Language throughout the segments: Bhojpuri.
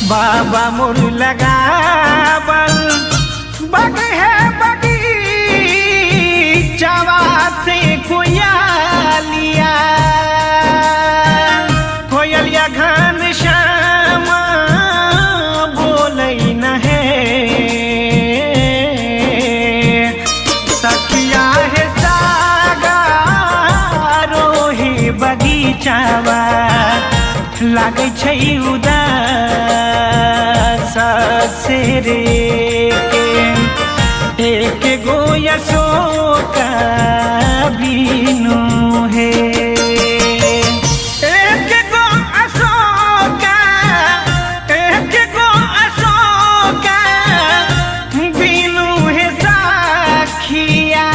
बाबा मोर लगावल बग है बगीचावा से कोयलिया कोयलिया घन श्याम बोलै न है सखिया है सागारो हे बगीचावा लागे छै उदास से रे एक गो अशोक बीनु है एक गो अशोक बीनु है सखिया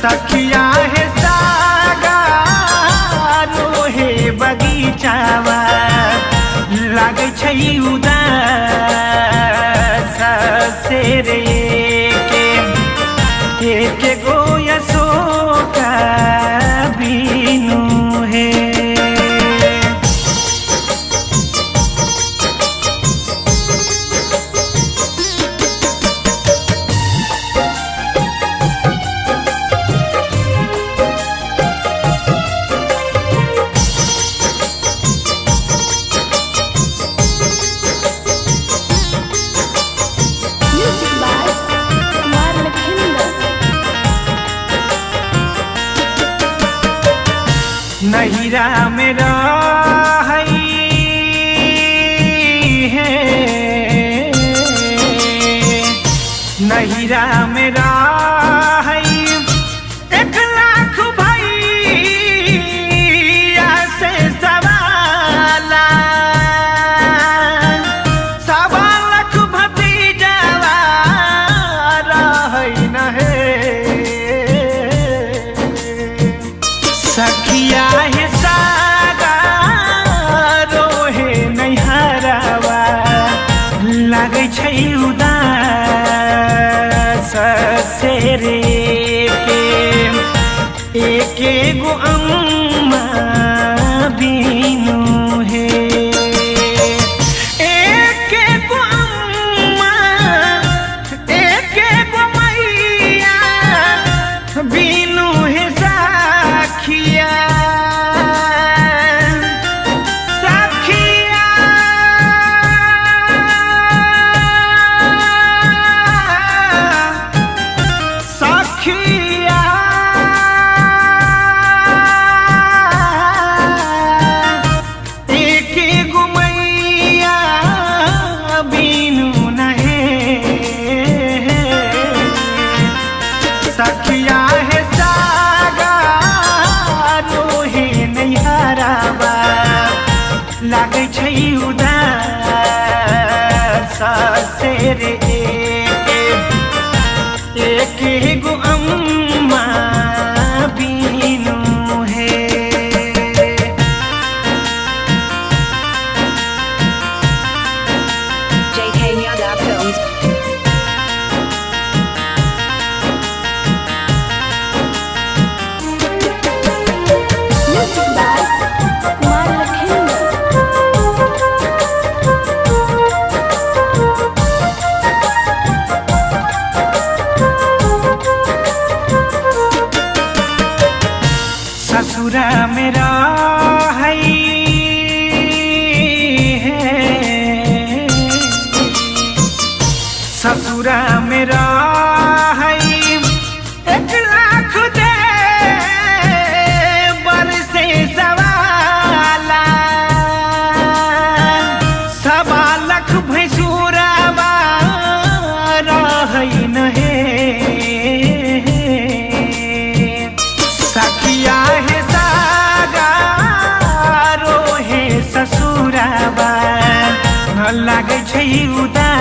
सखिया है सागारो हे बगीचावा लागे छै उदास से रे एक गो अशोक बीनु है नहिरा मेरा है नहिरा मेरा है 1 लाख भैया से सवाला 1.25 लाख भतीजावा रहै न है सखिया है सागारो हे नैहरावा लागे छै उदास से रे एक गो अम्मा बीनु है एक गो अम्मा एक गो मैया बीनु है सखिया सखिया है सागारो हे नैहरावा लागे छै उदास से रे एक गो अम्मा बीनु है JK Yada Films. ससुरा मेरा है ससुरा मेरा है 1 लाख दे बरसे सवाला 1.25 लाख भैंसुरावा रहै न है सखिया है सागारो हे ससुरावा लागे छै उदास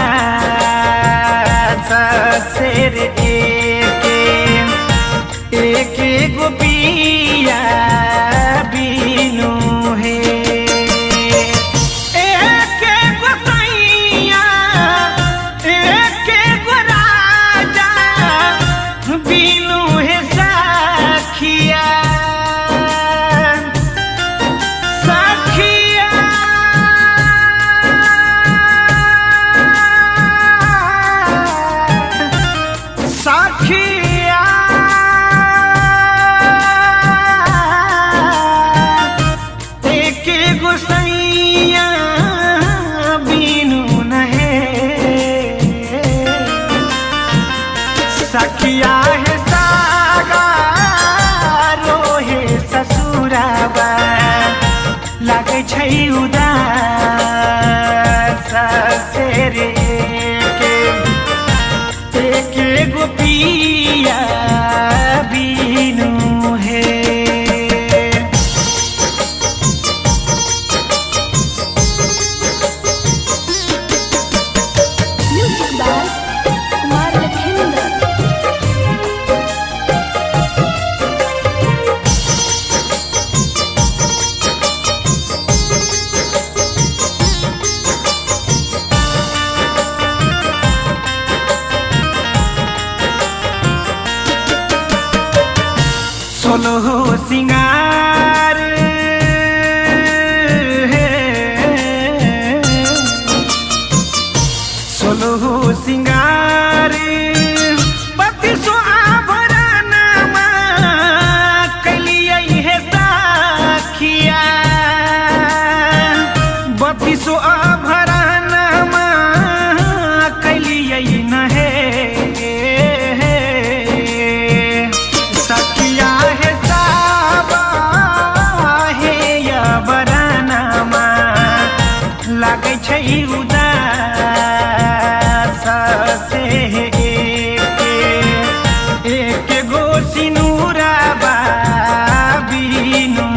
छै उदास से रे के एगो पिया बिनु हे। Music by Kumar Lakhinder. सोलह सिंगार सोलह सिंगार 32 आभरणमा कलियै हे साखिया 32 आभरणमा कलियै न हे सखिया हे साबा हे या बरनामा लागै छै उदास से एक गो सिनुराबा बिनु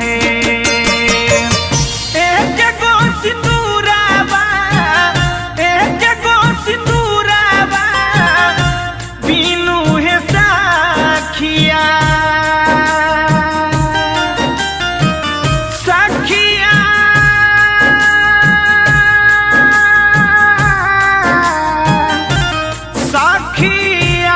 हे एक गो सिनुराबा बिनु हे सखिया सखिया सखिया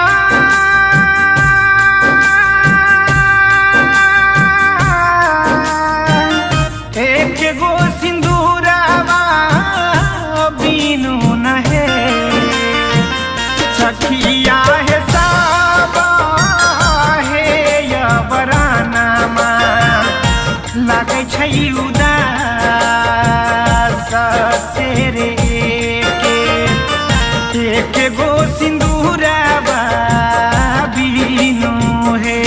एक गो सिंदूरवा बिनु न हे सखिया हे साबा हे या बरनामा लागै छै उदास से रे के एक गो सिंदूरवा बिनु हे।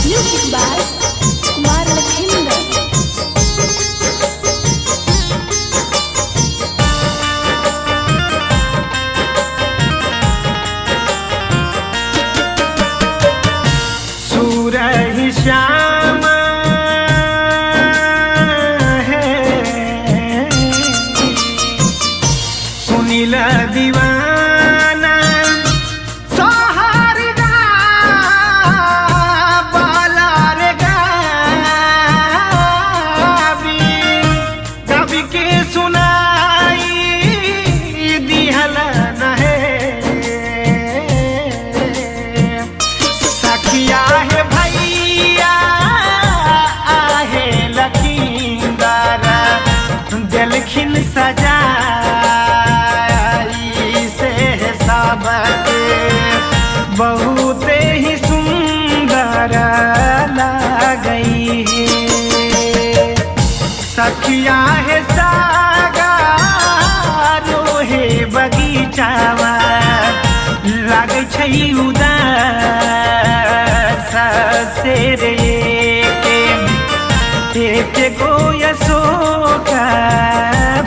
Music by Kumar Lakhinder. सूरही Shyam है सुनील दीवाना सोहर बाला रे गावी के सुनाई दिहल न है सखिया है भैया आहे लखींदर दिलखिन सजाई से सबके बहुत ही सुंदर लगई है सखिया है सागारो हे बगीचावा लागै छै उदास से रे के एक गो अशोक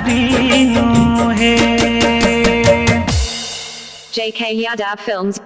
बिनु हे। JK Yadav Films